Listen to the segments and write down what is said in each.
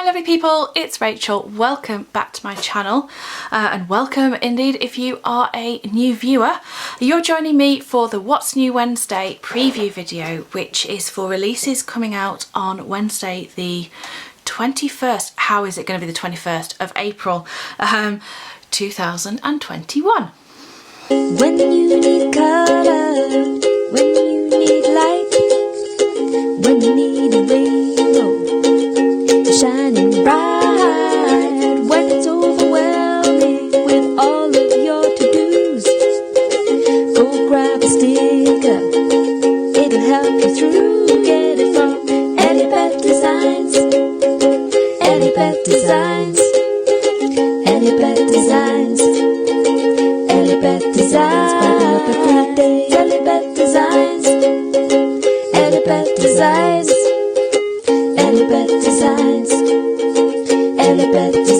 Hi lovely people, it's Rachel. Welcome back to my channel and welcome indeed if you are a new viewer. You're joining me for the What's New Wednesday preview video, which is for releases coming out on Wednesday the 21st. How is it going to be the 21st of April 2021? When you need color, when you need light, when you need a rainbow shining bright, when it's overwhelming with all of your to-dos, go grab a sticker, it'll help you through. Get it from ELLIEBETHDESIGNS, ELLIEBETHDESIGNS, ELLIEBETHDESIGNS, ELLIEBETHDESIGNS, ELLIEBETHDESIGNS, ELLIEBETHDESIGNS, ELLIEBETHDESIGNS, ELLIEBETHDESIGNS.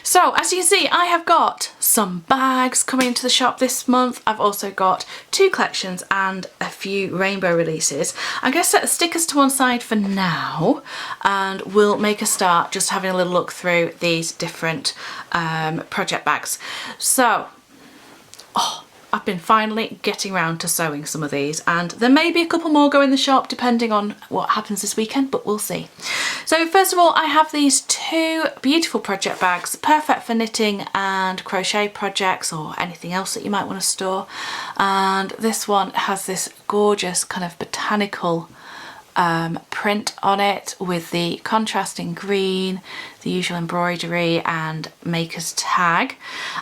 So as you can see, I have got some bags coming into the shop this month. I've also got two collections and a few rainbow releases. I'm going to set the stickers to one side for now and we'll make a start just having a little look through these different project bags. So, I've been finally getting around to sewing some of these, and there may be a couple more go in the shop depending on what happens this weekend, but we'll see. So first of all, I have these two beautiful project bags, perfect for knitting and crochet projects or anything else that you might want to store. And this one has this gorgeous kind of botanical print on it with the contrasting green, the usual embroidery and maker's tag.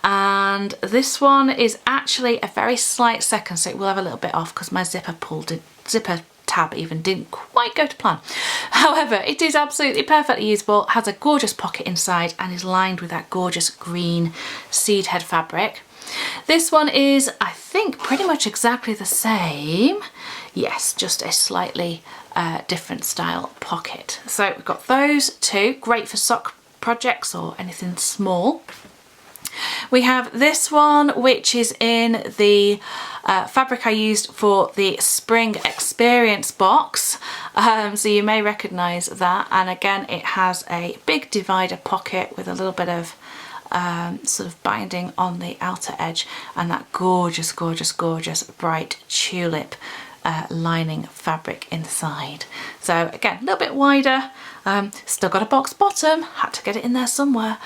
And this one is actually a very slight second, so it will have a little bit off because my zipper tab even didn't quite go to plan. However, it is absolutely perfectly usable, has a gorgeous pocket inside and is lined with that gorgeous green seed head fabric. This one is, I think, pretty much exactly the same. Yes, just a slightly different style pocket. So we've got those two, great for sock projects or anything small. We have this one, which is in the fabric I used for the Spring Experience box. So you may recognise that. And again, it has a big divider pocket with a little bit of sort of binding on the outer edge and that gorgeous, gorgeous, gorgeous bright tulip lining fabric inside. So again, a little bit wider, still got a box bottom, had to get it in there somewhere.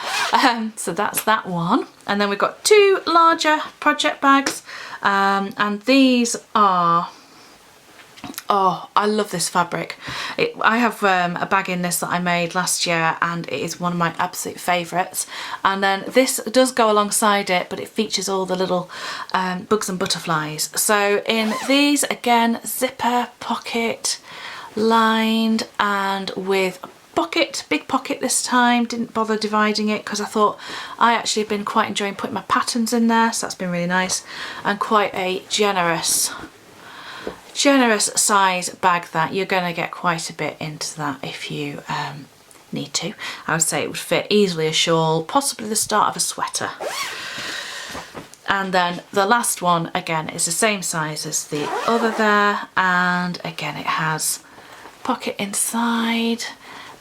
So that's that one. And then we've got two larger project bags, and these are, oh, I love this fabric. I have a bag in this that I made last year and it is one of my absolute favourites. And then this does go alongside it, but it features all the little bugs and butterflies. So in these, again, zipper, pocket, lined and with a pocket, big pocket this time. Didn't bother dividing it because I thought I actually have been quite enjoying putting my patterns in there, so that's been really nice. And quite a generous size bag that you're going to get quite a bit into that if you need to. I would say it would fit easily a shawl, possibly the start of a sweater. And then the last one again is the same size as the other there, and again it has pocket inside,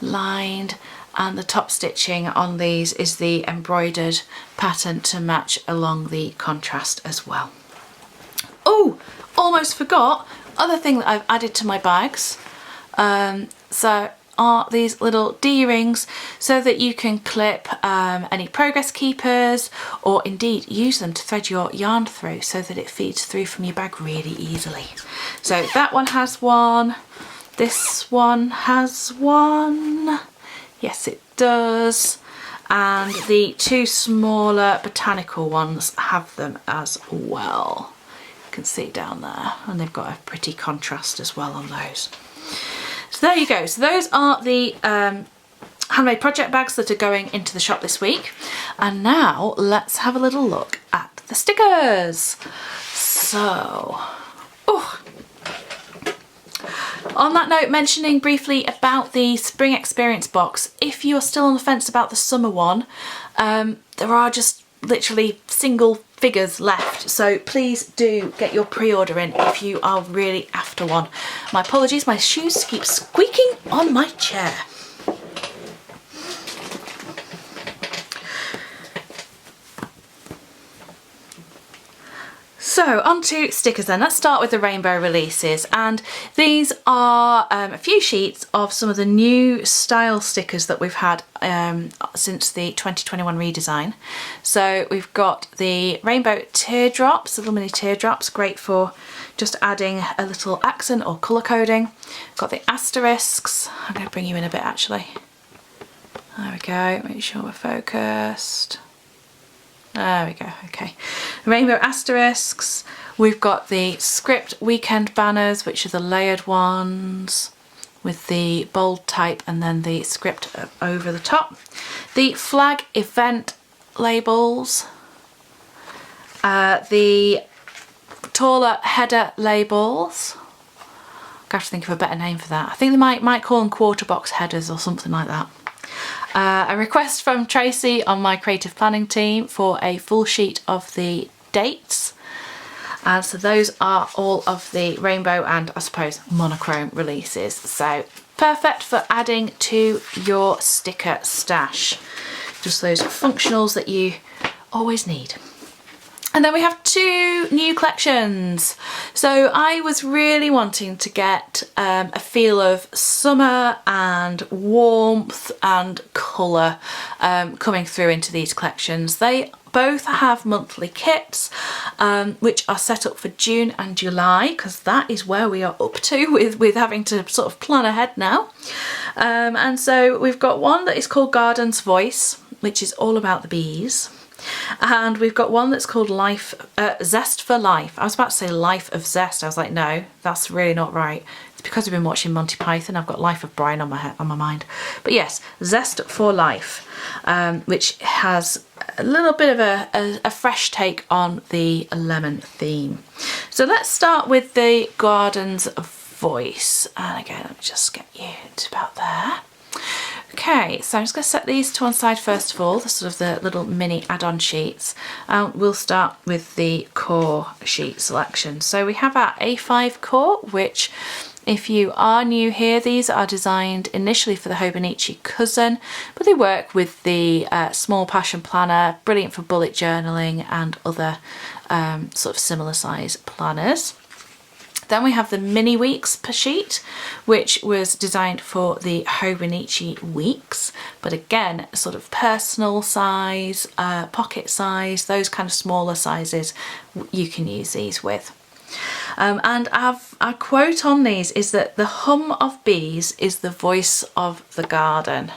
lined, and the top stitching on these is the embroidered pattern to match along the contrast as well. Oh, almost forgot, other thing that I've added to my bags so are these little D-rings so that you can clip any progress keepers or indeed use them to thread your yarn through so that it feeds through from your bag really easily. So that one has one, this one has one, yes it does, and the two smaller botanical ones have them as well. Can see down there, and they've got a pretty contrast as well on those. So there you go. So those are the handmade project bags that are going into the shop this week. And now let's have a little look at the stickers. So, on that note, mentioning briefly about the Spring Experience box, if you're still on the fence about the summer one, there are just literally single figures left, so please do get your pre-order in if you are really after one. My apologies, my shoes keep squeaking on my chair. So on to stickers then. Let's start with the rainbow releases, and these are a few sheets of some of the new style stickers that we've had since the 2021 redesign. So we've got the rainbow teardrops, little mini teardrops, great for just adding a little accent or colour coding. Got the asterisks. I'm going to bring you in a bit actually. There we go, make sure we're focused. There we go, okay. Rainbow asterisks. We've got the script weekend banners, which are the layered ones with the bold type and then the script over the top. The flag event labels. The taller header labels. I have to think of a better name for that. I think they might call them quarter box headers or something like that. A request from Tracy on my creative planning team for a full sheet of the dates, and so those are all of the rainbow and I suppose monochrome releases, so perfect for adding to your sticker stash. Just those functionals that you always need. And then we have two new collections. So I was really wanting to get a feel of summer and warmth and colour coming through into these collections. They both have monthly kits which are set up for June and July, because that is where we are up to with having to sort of plan ahead now. And so we've got one that is called Garden's Voice, which is all about the bees. And we've got one that's called Zest for Life. I was about to say Life of Zest. I was like, no, that's really not right. It's because I've been watching Monty Python. I've got Life of Brian on my mind. But yes, Zest for Life, which has a little bit of a fresh take on the lemon theme. So let's start with the Garden's Voice. And again, let me just get you to about there. Okay, so I'm just going to set these to one side first of all, the sort of the little mini add-on sheets. We'll start with the core sheet selection. So we have our A5 core, which if you are new here, these are designed initially for the Hobonichi Cousin, but they work with the Small Passion Planner, brilliant for bullet journaling and other sort of similar size planners. Then we have the mini weeks per sheet, which was designed for the Hobonichi weeks, but again, sort of personal size, pocket size, those kind of smaller sizes you can use these with. And our quote on these is that the hum of bees is the voice of the garden.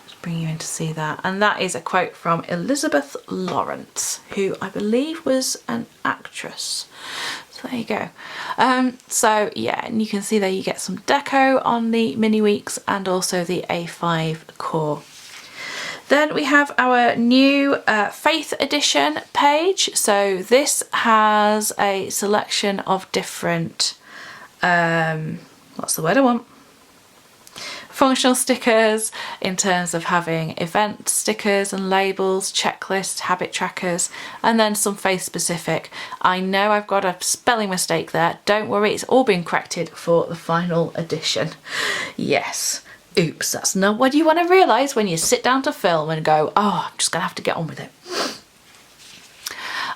Just bring you in to see that. And that is a quote from Elizabeth Lawrence, who I believe was an actress. There you go. So yeah, and you can see there you get some deco on the mini weeks and also the A5 core. Then we have our new Faith Edition page. So this has a selection of different, what's the word I want? Functional stickers, in terms of having event stickers and labels, checklists, habit trackers, and then some faith specific. I know I've got a spelling mistake there. Don't worry, it's all been corrected for the final edition. Yes. Oops, that's not what you want to realise when you sit down to film and go, oh, I'm just going to have to get on with it.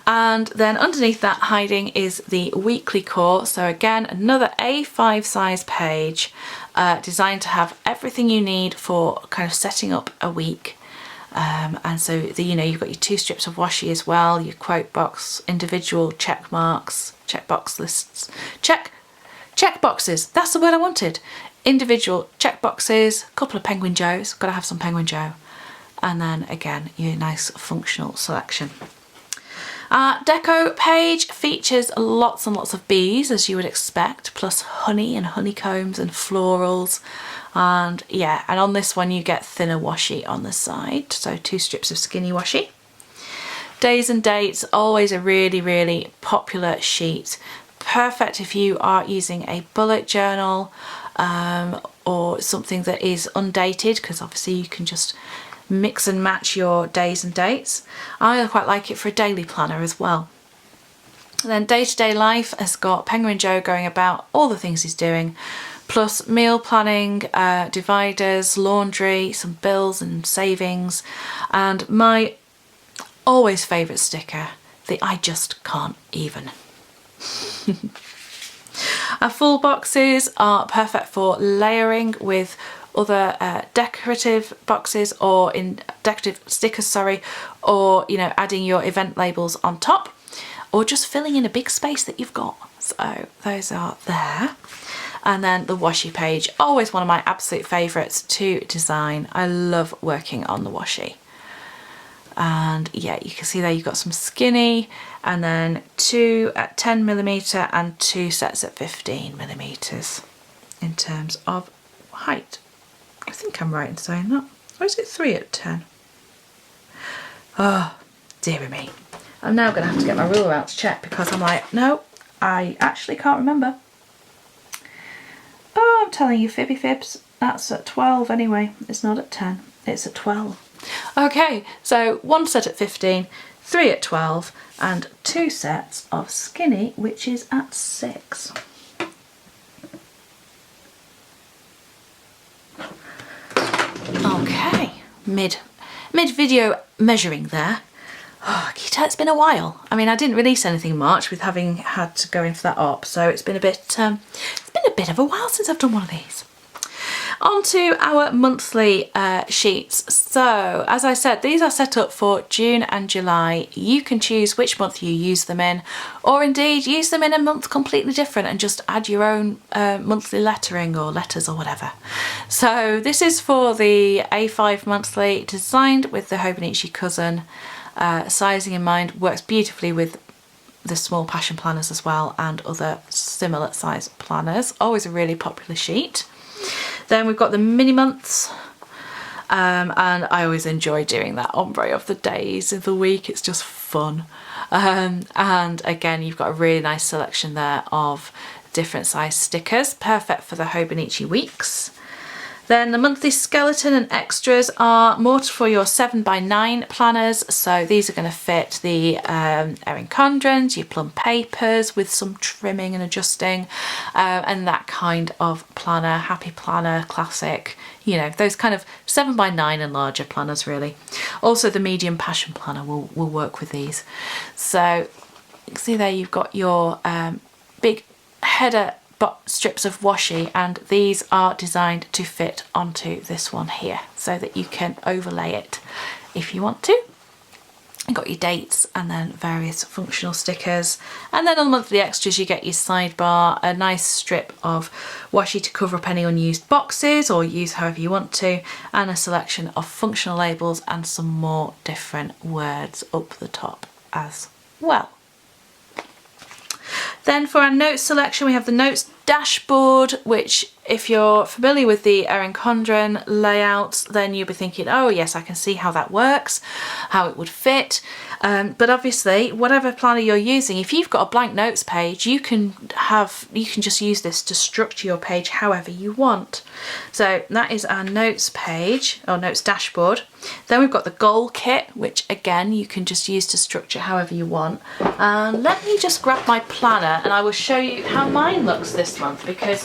And then underneath that hiding is the weekly core. So again, another A5 size page designed to have everything you need for kind of setting up a week. And so you've got your 2 strips of washi as well, your quote box, individual check marks, checkbox lists, check boxes. That's the word I wanted. Individual check boxes, a couple of Penguin Joes. Got to have some Penguin Joe. And then again, your nice functional selection. Our deco page features lots and lots of bees, as you would expect, plus honey and honeycombs and florals. And yeah, and on this one you get thinner washi on the side, so 2 strips of skinny washi. Days and dates, always a really, really popular sheet. Perfect if you are using a bullet journal or something that is undated, because obviously you can just mix and match your days and dates. I quite like it for a daily planner as well. And then day-to-day life has got Penguin Joe going about all the things he's doing, plus meal planning, dividers, laundry, some bills and savings, and my always favourite sticker, the I just can't even. Our full boxes are perfect for layering with other decorative boxes, or in decorative stickers, sorry, or adding your event labels on top, or just filling in a big space that you've got. So those are there. And then the washi page, always one of my absolute favourites to design. I love working on the washi. And yeah, you can see there you've got some skinny, and then 2 at 10mm and 2 sets at 15mm in terms of height. I think I'm right in saying that. Or is it 3 at 10? Oh, dearie me. I'm now going to have to get my ruler out to check, because I'm like, no, I actually can't remember. Oh, I'm telling you fibby fibs. That's at 12 anyway. It's not at 10. It's at 12. Okay, so 1 set at 15, 3 at 12, and 2 sets of skinny, which is at 6. Okay, mid video measuring there. Oh, can you tell it's been a while? I mean, I didn't release anything in March with having had to go in for that op, so it's been a bit of a while since I've done one of these. On to our monthly sheets. So, as I said, these are set up for June and July. You can choose which month you use them in, or indeed use them in a month completely different and just add your own monthly lettering or letters or whatever. So this is for the A5 monthly, designed with the Hobonichi cousin. Sizing in mind, works beautifully with the small passion planners as well, and other similar size planners. Always a really popular sheet. Then we've got the mini months, and I always enjoy doing that ombre of the days of the week. It's just fun. And again, you've got a really nice selection there of different size stickers, perfect for the Hobonichi weeks. Then the monthly skeleton and extras are more for your 7x9 planners. So these are going to fit the Erin Condrens, your plum papers with some trimming and adjusting, and that kind of planner, happy planner, classic, those kind of 7x9 and larger planners really. Also the medium passion planner will work with these. So you can see there you've got your big header strips of washi, and these are designed to fit onto this one here so that you can overlay it if you want to. You've got your dates and then various functional stickers, and then on the monthly extras you get your sidebar, a nice strip of washi to cover up any unused boxes or use however you want to, and a selection of functional labels and some more different words up the top as well. Then for our notes selection, we have the notes dashboard, which if you're familiar with the Erin Condren layouts, then you'll be thinking, oh yes, I can see how that works, how it would fit. But obviously, whatever planner you're using, if you've got a blank notes page, you can just use this to structure your page however you want. So that is our notes page, or notes dashboard. Then we've got the goal kit, which again, you can just use to structure however you want. And let me just grab my planner and I will show you how mine looks this month, because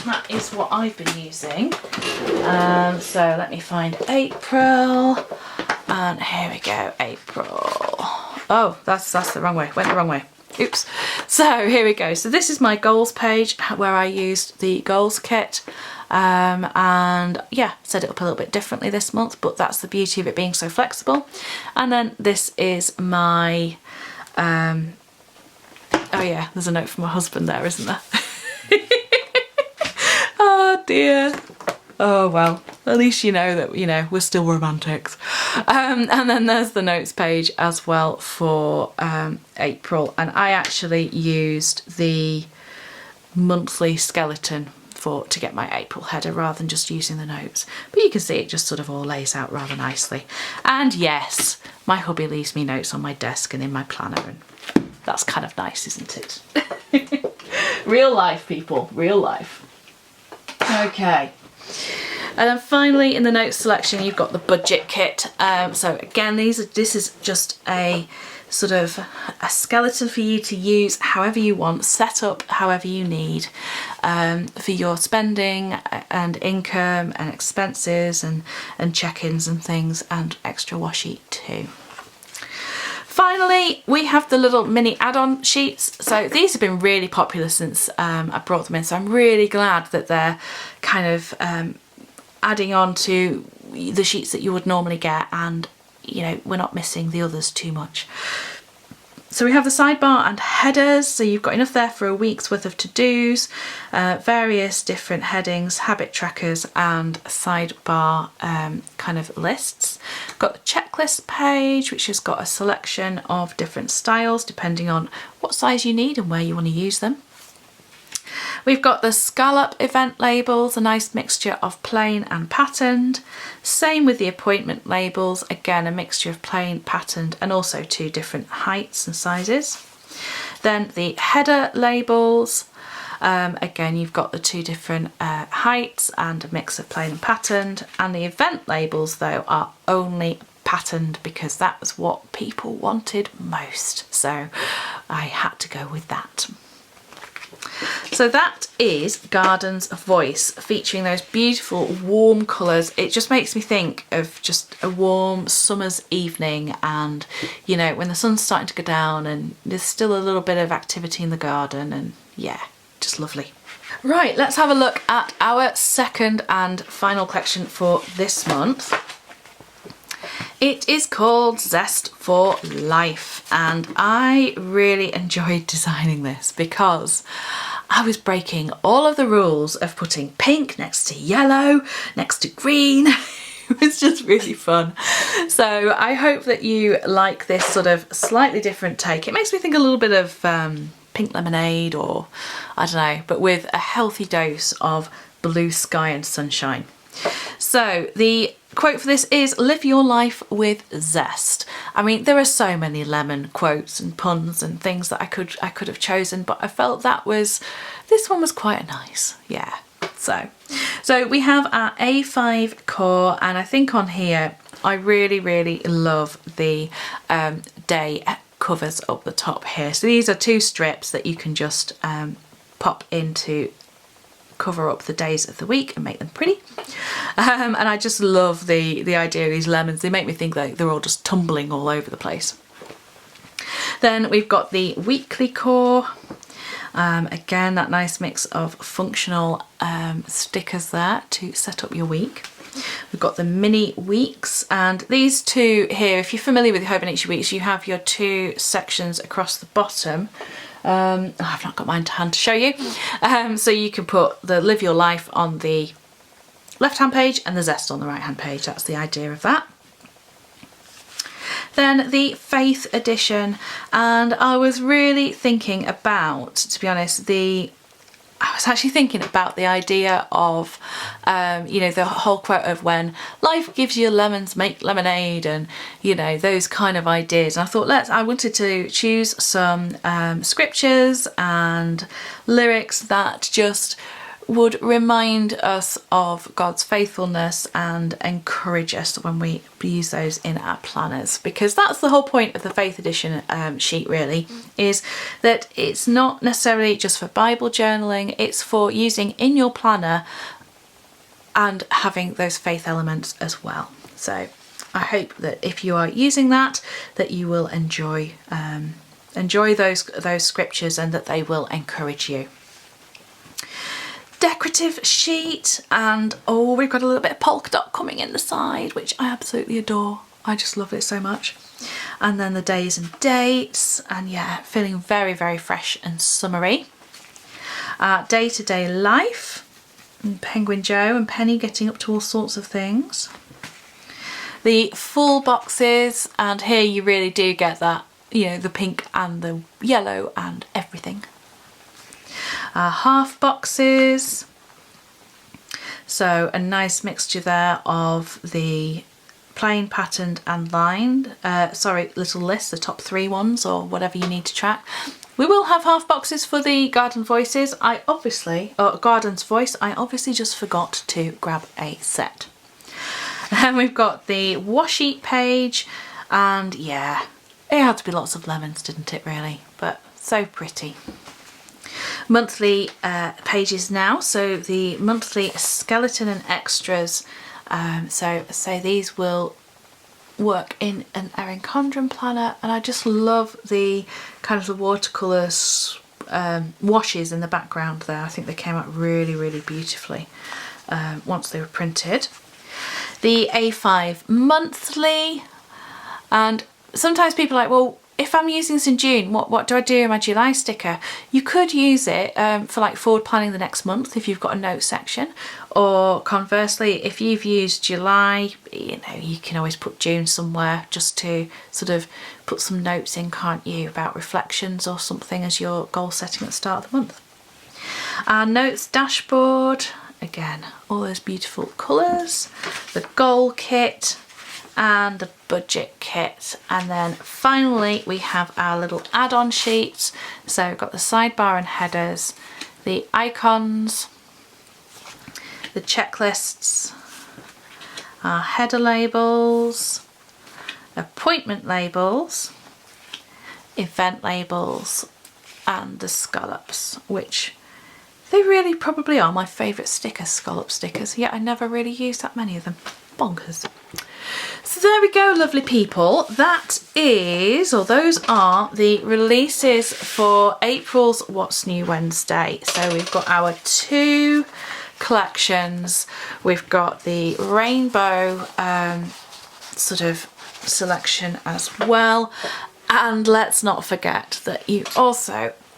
that is what I've been using. So let me find April, and here we go, April. Oh, that's the wrong way, went the wrong way. Oops. So here we go. So this is my goals page where I used the goals kit. And yeah, set it up a little bit differently this month, but that's the beauty of it being so flexible. And then this is my, oh yeah, there's a note from my husband there, isn't there? Oh dear. Oh well, at least you know that, we're still romantics. And then there's the notes page as well for April, and I actually used the monthly skeleton to get my April header rather than just using the notes. But you can see it just sort of all lays out rather nicely. And yes, my hubby leaves me notes on my desk and in my planner, and that's kind of nice, isn't it? Real life, people, real life. Okay. And then finally in the notes selection you've got the budget kit. So again, this is just a sort of a skeleton for you to use however you want, set up however you need, for your spending and income and expenses and check-ins and things, and extra washi too. Finally, we have the little mini add-on sheets. So these have been really popular since I brought them in, so I'm really glad that they're kind of adding on to the sheets that you would normally get, and you know, we're not missing the others too much. So we have the sidebar and headers, so you've got enough there for a week's worth of to-dos, various different headings, habit trackers and sidebar kind of lists. Got the checklist page, which has got a selection of different styles depending on what size you need and where you want to use them. We've got the scallop event labels, a nice mixture of plain and patterned. Same with the appointment labels, again a mixture of plain, patterned and also 2 different heights and sizes. Then the header labels, again you've got the 2 different heights and a mix of plain and patterned. And the event labels though are only patterned because that was what people wanted most, so I had to go with that. So that is Garden's Voice, featuring those beautiful warm colours. It just makes me think of just a warm summer's evening, and you know, when the sun's starting to go down and there's still a little bit of activity in the garden, and yeah, just lovely. Right, let's have a look at our second and final collection for this month. It is called Zest for Life, and I really enjoyed designing this because I was breaking all of the rules of putting pink next to yellow, next to green. It was just really fun. So I hope that you like this sort of slightly different take. It makes me think a little bit of pink lemonade, or I don't know, but with a healthy dose of blue sky and sunshine. So the quote for this is "Live your life with zest." I mean, there are so many lemon quotes and puns and things that I could have chosen, but I felt this one was quite nice. Yeah. So we have our A5 core, and I think on here I really love the day covers up the top here. So these are 2 strips that you can just pop into cover up the days of the week and make them pretty. And I just love the idea of these lemons. They make me think like they're all just tumbling all over the place. Then we've got the weekly core. Again, that nice mix of functional stickers there to set up your week. We've got the mini weeks, and these 2 here, if you're familiar with the Hobonichi weeks, you have your 2 sections across the bottom. I've not got mine to hand to show you. So you can put the Live Your Life on the left hand page and the Zest on the right hand page. That's the idea of that. Then the Faith edition, and I was really thinking about, to be honest, I was actually thinking about the idea of, you know, the whole quote of when life gives you lemons, make lemonade, and, you know, those kind of ideas. And I thought, I wanted to choose some scriptures and lyrics that just would remind us of God's faithfulness and encourage us when we use those in our planners, because that's the whole point of the Faith Edition sheet really, is that it's not necessarily just for Bible journaling, it's for using in your planner and having those faith elements as well. So I hope that if you are using that you will enjoy those scriptures, and that they will encourage you. Decorative sheet, and oh, we've got a little bit of polka dot coming in the side, which I absolutely adore. I just love it so much. And then the days and dates, and yeah, feeling very fresh and summery. Day-to-day life, and Penguin Joe and Penny getting up to all sorts of things. The full boxes, and here you really do get that, you know, the pink and the yellow and everything. Half boxes, so a nice mixture there of the plain, patterned and lined, little lists, the top 3 ones or whatever you need to track, We will have half boxes for the Garden Voices. Garden's Voice, I obviously just forgot to grab a set. And we've got the washi page, and yeah, it had to be lots of lemons, didn't it really? But so pretty. Monthly pages now, so the monthly skeleton and extras. So these will work in an Erin Condren planner, and I just love the kind of the watercolour washes in the background there. I think they came out really, really beautifully once they were printed. The A5 monthly, and sometimes people are like, well, if I'm using this in June, what do I do in my July sticker? You could use it for like forward planning the next month if you've got a note section, or conversely, if you've used July, you know, you can always put June somewhere just to sort of put some notes in, can't you, about reflections or something as your goal setting at the start of the month. Our notes dashboard, again, all those beautiful colours, the goal kit, and the budget kit. And then finally we have our little add-on sheets. So we've got the sidebar and headers, the icons, the checklists, our header labels, appointment labels, event labels, and the scallops, which they really probably are my favourite stickers, scallop stickers, yet I never really use that many of them. Bonkers. So there we go, lovely people. That is, or those are the releases for April's What's New Wednesday. So we've got our 2 collections. We've got the rainbow sort of selection as well. And let's not forget that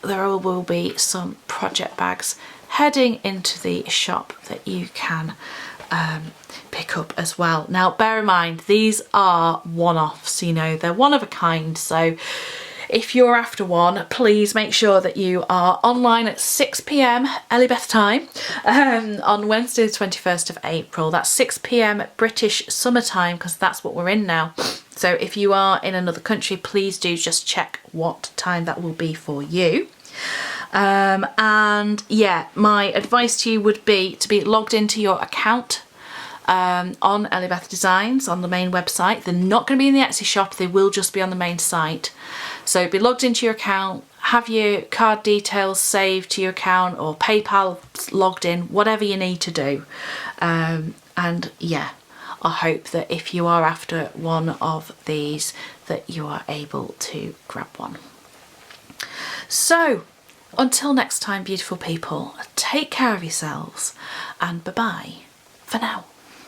there will be some project bags heading into the shop that you can pick up as well. Now bear in mind, these are one-offs, you know, they're one of a kind, so if you're after one, please make sure that you are online at 6 p.m. Ellibeth time on Wednesday the 21st of April. That's 6 p.m. British summertime, because that's what we're in now. So if you are in another country, please do just check what time that will be for you. And yeah, my advice to you would be to be logged into your account on Ellibeth Designs on the main website. They're not going to be in the Etsy shop, they will just be on the main site. So be logged into your account, have your card details saved to your account or PayPal logged in, whatever you need to do. And yeah, I hope that if you are after one of these, that you are able to grab one. So until next time, beautiful people, take care of yourselves, and bye-bye for now.